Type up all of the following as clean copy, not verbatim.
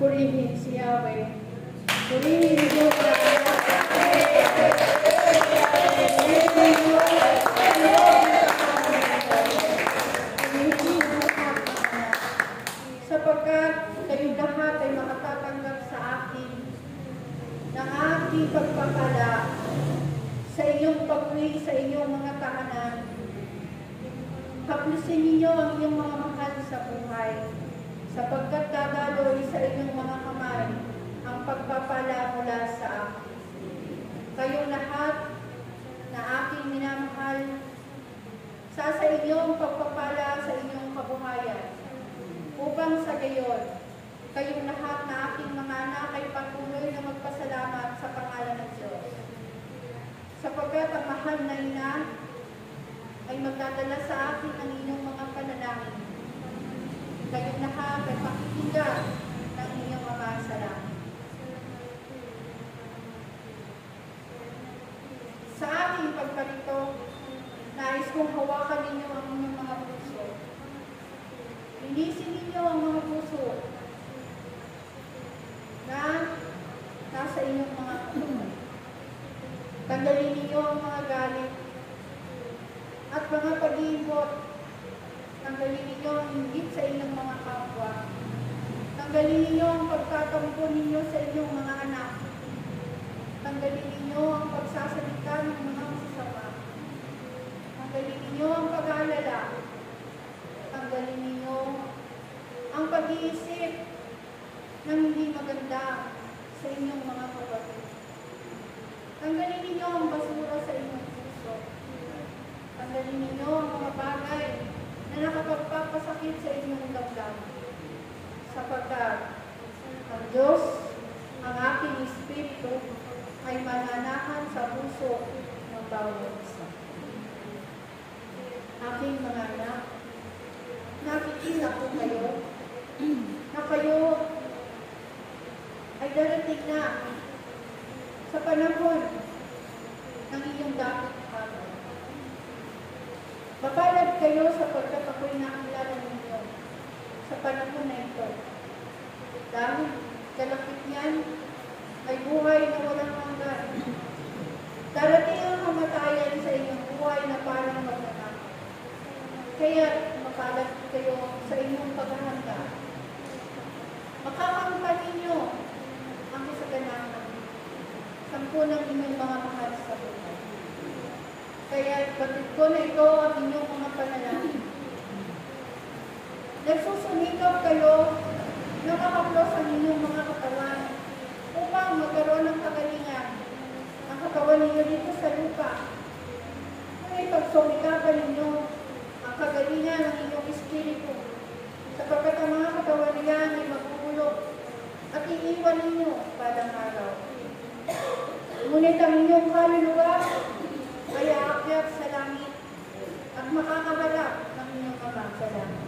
purihin si Yahweh. Purihin niyo sapagkat kayong lahat ay makatatanggap sa akin ng aking pagpapala sa inyong pag-uwi sa inyong mga tahanan. Haplusin ninyo ang inyong mga mahal sa buhay, sapagkat dadaloy sa inyong mga kamay ang pagpapala mula sa akin. Kayong lahat na aking minamahal, sa inyong pagpapala sa inyong kabuhayan, upang sa gayon, kayong lahat na aking mga anak ay patuloy na magpasalamat sa pangalan ng Diyos. Sapagkat ang mahal na ina ay magdadala sa akin ng inyong mga panalangin. Kayong lahat ay pakikinggan ng inyong Ama sa langit. Sa aking pagparito, nais kong hawakan ninyo ang inyong mga puso. Linisin ninyo ang mga puso na nasa inyong mga puso. Tanggalin ninyo ang mga galit at mga pag-iibot. Tanggalin ninyo ang inggit sa inyong mga kapwa. Tanggalin ninyo ang pagtatampo ninyo sa inyong mga anak. Tanggalin ninyo ang pagsasalita ng mga masasama. Tanggalin ninyo ang pag-aalala. Tanggalin ninyo ang pag-iisip ng hindi maganda sa inyong mga kapatid. Tanggalin ninyo ang basura sa inyong puso. Tanggalin ninyo ang mga bagay na nakapagpapasakit sa inyong damdamin. Sapagkat ang Diyos, ang aking Espiritu, ay mananahan sa puso ng bawat isa. Aking mga anak, nakikita ko kayo na kayo ay darating na sa panahon ng inyong dapat araw. Mapalad kayo sapagkat ako'y nakilala ninyo sa panahon na ito. Dahil kalapit niyan ay buhay na walang hanggan. Darating ang kamatayan sa inyong buhay na parang magnanakaw. Kaya mapalad kayo sa inyong paghahanda. Makakamtan ninyo ang kasaganahan sampu ng inyong mga mahal sa buhay. Kaya batid ko na ito ang inyong mga panalangin. Nagsusunikap kayo na makaplos ang inyong mga katawan upang magkaroon ng kagalingan ang katawan ninyo dito sa lupa. Ngunit pagsumikapan ninyo ang kagalingan ng inyong espiritu, sapagkat ang mga katawan niyan ay magugulog at iiwan ninyo padang araw. Ngunit ang inyong kaluluwa ay aakyat sa langit at makakaharap ng inyong Ama sa langit.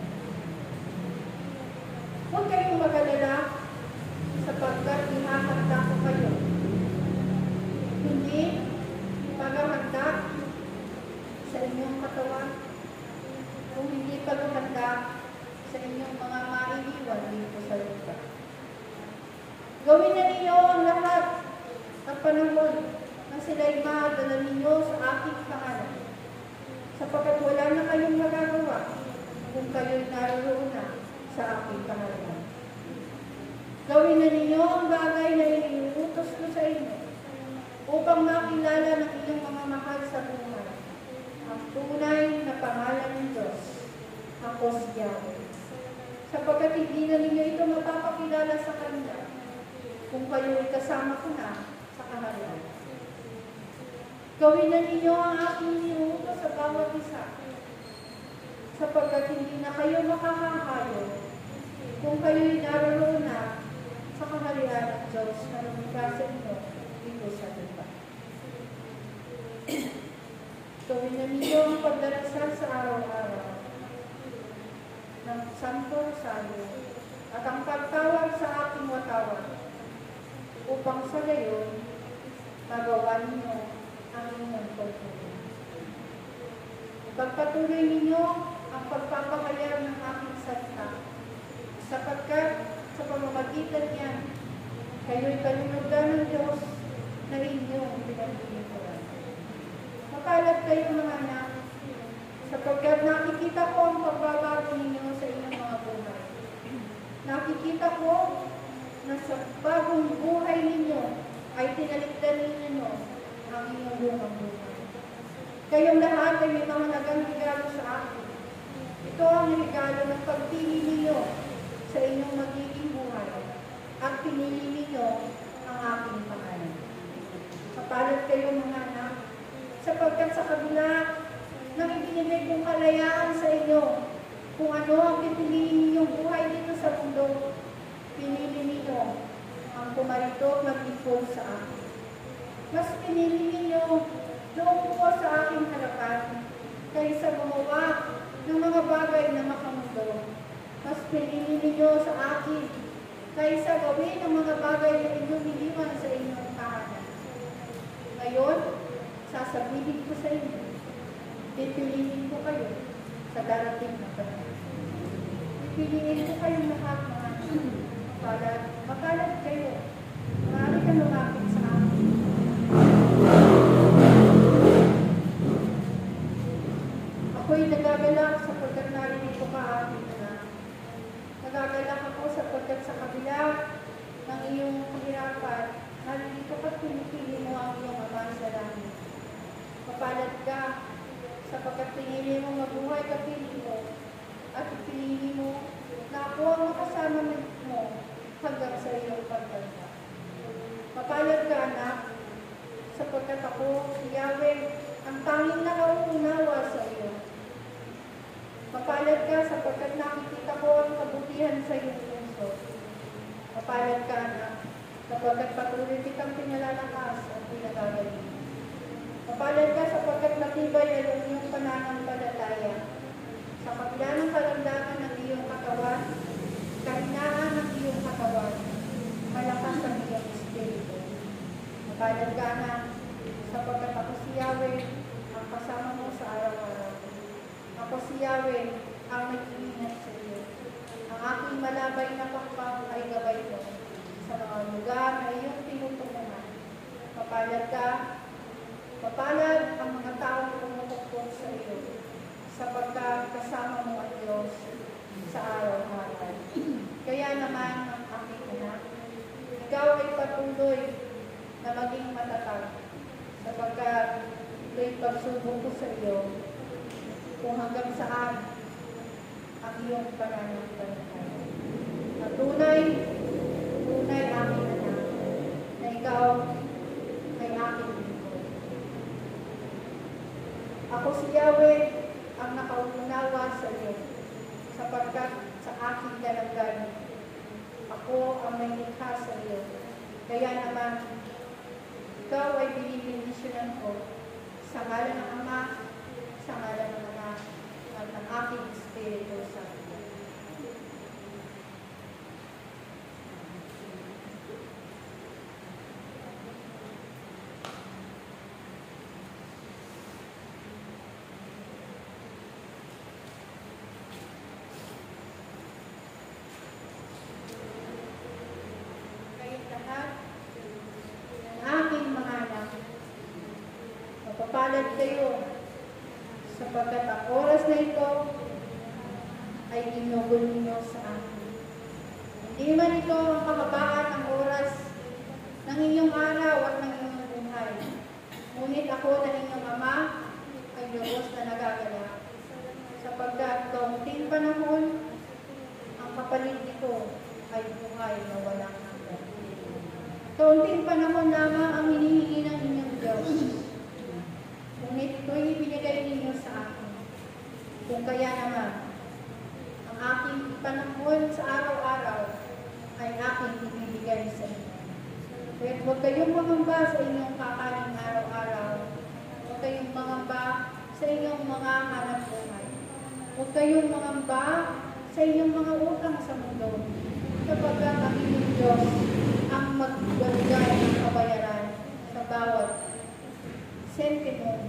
Huwag kayong mag-alala sapagkat ihahanda ko kayo. Hindi paghahanda sa inyong katawan kung hindi paghahanda sa inyong mga maiiwan dito sa lupa. Gawin na ninyo ang lahat ng panahon na sila'y madala ninyo sa aking pangalan, sapagkat wala na kayong magagawa kung kayo'y naroon na sa aking pangalan. Gawin na ninyo ang bagay na iniutos ko sa inyo upang makilala ng inyong mga mahal sa buhay ang tunay na pangalan ng Diyos, ako si Yahweh. Sapagkat hindi na ninyo ito mapapakilala sa Kanya kung kayo'y kasama ko na sa kaharian. Gawin na ninyo ang aking niutos sa bawat isa, sapagkat hindi na kayo makakahayo kung kayo'y naroon na sa kaharian ng Diyos na lumikha sa inyo dito sa lupa. Gawin na ninyo ang pagdarasal sa araw-araw ng Santo Rosario at ang pagtawag sa aking watawag upang sa gayon magawa ninyo ang inyong pagpapatuloy. Pagpatuloy ninyo ang pagpapahayag ng aking salita sapagkat sa pamamagitan niya, kayo'y kalunugan ng Diyos na inyong pinaglilingkuran. Mapalad kayo mga anak, sapagkat nakikita ko ang pagbabago ninyo sa inyong mga buhay. Nakikita ko na sa bagong buhay ninyo ay tinalikdan ninyo ang inyong lumang buhay. Kayong lahat ay may mahalagang regalo sa akin. Ito ang regalo ng pagpili ninyo sa inyong magiging buhay at pinili ninyo ang aking pangalan. Mapalad kayo mga anak, sapagkat sa kabila ng ibinigay kong kalayaan sa inyo, kung ano ang pipiliin ninyong buhay dito sa mundo, pinili ninyo ang pumarito maglingkod sa akin. Mas pinili ninyo na umupo sa aking harapan kaysa gumawa ng mga bagay na makamundo. Mas pinili ninyo sa akin kaysa gawin ang mga bagay na inyong iniwan sa inyong tahanan. Ngayon, sasabihin ko sa inyo, pipiliin ko kayo sa darating na panahon. Pipiliin ko kayong lahat mga mapalad kayo. Marami ka lumapit sa akin. Ako'y nagagalak sapagkat narinig ko ka aking anak. Nagagalak ako sapagkat sa kabila ng iyong kahirapan, narinig ko ka't pinipili mo ang iyong ama sa langit. Mapalad ka sapagkat pinili mo mabuhay kapili mo at pinili mo na ako ang makasama mo hanggang sa iyong pagtanda. Mapalad ka anak sapagkat ako, si Yahweh, ang tanging nakauunawa sa iyo. Mapalad ka sapagkat nakikita ko ang kabutihan sa iyong puso. Mapalad ka anak sapagkat patuloy kitang pinalalakas at pinagagaling. Mapalad ka sapagkat matibay ang iyong pananampalataya. Sa kabila ng karamdaman ng iyong katawan, kahinaan ng iyong katawan, malakas ang iyong espiritu. Mapalad ka na sapagkat ako si Yahweh, ang kasama mo sa araw-araw. Ako si Yahweh, ang nag-iingat sa iyo. Ang aking malabay na pakpak ay gabay mo sa mga lugar na iyong tinutunguhan. Mapalad ang mga taong pumupukpok sa iyo, sapagkat kasama mo ang Diyos sa araw-araw. Kaya naman, ang aking anak, ikaw ay patuloy na maging matatag, sapagkat ito'y pagsubok ko sa iyo kung hanggang saan ang iyong pananampalataya. At tunay aking anak, na ikaw ay aking lingkod. Ako si Yahweh, ang nakaunawa sa iyo, sapagkat sa aking dalanggan, ako ang may likha sa iyo. Kaya naman, ikaw ay binibindisyonan ko sa ngalan ng Ama, sa ngalan ng Anak, at ng aking Espiritu Santo. Mapapalad kayo sapagkat ang oras na ito ay ginugol ninyo sa akin. Hindi man ito ang kahabaan ng oras ng inyong araw at ng inyong buhay. Ngunit ako na inyong Ama ay lubos na nagagalak sapagkat kaunting panahon ang kapalit nito ay buhay na walang hanggan. Kaunting panahon lamang ang hinihingi ng inyong Diyos. Ngunit ito'y ibinigay ninyo sa akin. Kung kaya naman, ang aking panahon sa araw-araw ay aking ibinigay sa inyo. Kaya huwag kayong mangamba sa inyong kakaning araw-araw. Huwag kayong mangamba sa inyong mga hanap buhay. Huwag kayong mangamba sa inyong mga utang sa mundo. Sapagkat ang inyong Diyos ang magbigay ng kabayaran sa bawat sentimo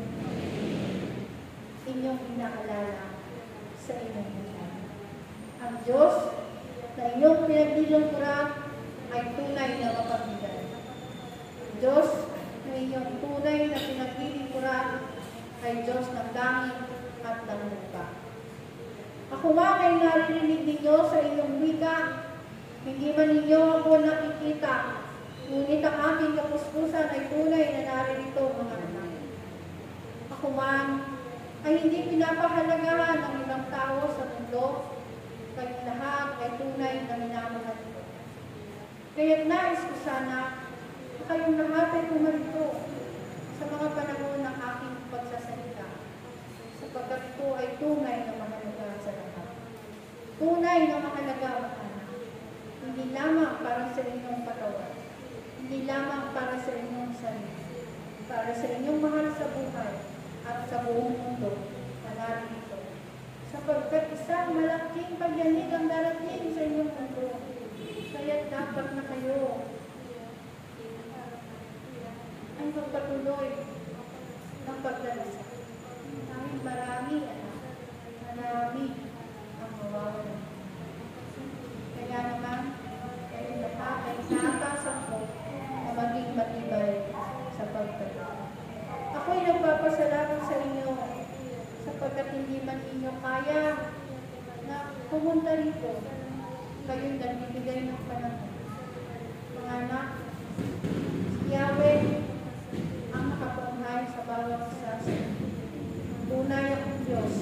inyong inaalala sa inyong buhay. Ang Diyos na inyong pinaglilingkuran ay tunay na mapagbigay. Diyos na inyong tunay na pinaglilingkuran ay Diyos ng langit at ng lupa. Ako man ay naririnig ninyo sa inyong wika, hindi man ninyo ako nakikita, ngunit ang aking kapuspusan ay tunay na naririto, mga anak. Ako man ay hindi pinapahalagahan ng ibang tao sa mundo, kayong lahat ay tunay na minamahal ko. Kaya't nais ko sana na kayong lahat ay pumarito sa mga panahon ng aking pagsasalita, sapagkat ito ay tunay na mahalaga sa lahat. Tunay na mahalaga, mga anak. Hindi lamang para sa inyong katawan, hindi lamang para sa inyong sarili, para sa inyong mahal sa buhay at sa buong mundo na narito. Sapagkat isang malaking pagyanig ang darating sa inyong mundo, kaya't dapat na kayo ay magpatuloy ng pagdarasal. Dahil marami, marami ang mawawalan. Kaya naman, kayo lahat ay natasan ko na maging matibay sa pagdarasal. Ako'y nagpapasalamat sa inyo sapagkat hindi man inyo kaya na pumunta rito, kayo'y nagbibigay ng panahon. Mga anak, si Yahweh ang nakapaunghay sa bawat isa sa inyo. Tunay akong Diyos,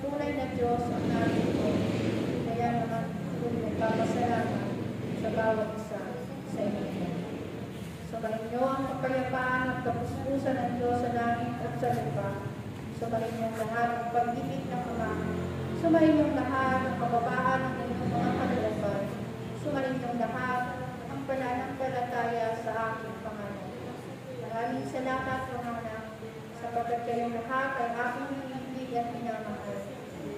tunay na Diyos ang narito. Kaya naman ako'y nagpapasalamat sa bawat isa sa inyo. Sumahin niyo ang kapayapaan at kapuspusan ng Diyos sa langit at sa lupa. Sumahin niyo lahat ang pag-ibig ng Ama. Sumahin niyo lahat ang kababaan ng inyong mga kalooban. Sumahin niyo lahat ang pananampalataya sa aking pangalan. Maraming salamat, mga anak, sapagkat kayong lahat ay aking hinihilig at minamahal.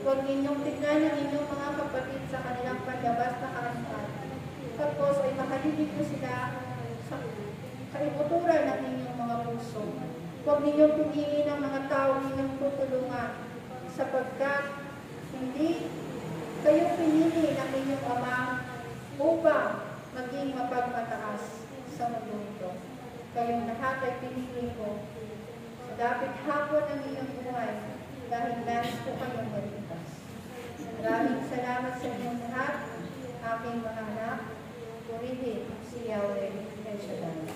Huwag ninyong tignan ang inyong mga kapatid sa kanilang panlabas na kaangkat. Tapos ay mahalili ko sila sa kaibuturan ng inyong mga puso. Huwag ninyong piliin ang mga tao ninyong tutulungan, sapagkat hindi kayo pinili ng inyong Ama upang maging mapagmataas sa mundo ito. Kayong lahat ay pinili ko sa dapit hapon ng inyong buhay dahil nais ko kayong maligtas. Maraming salamat sa inyong lahat, aking mga anak. Purihin si Yahweh El Shaddai.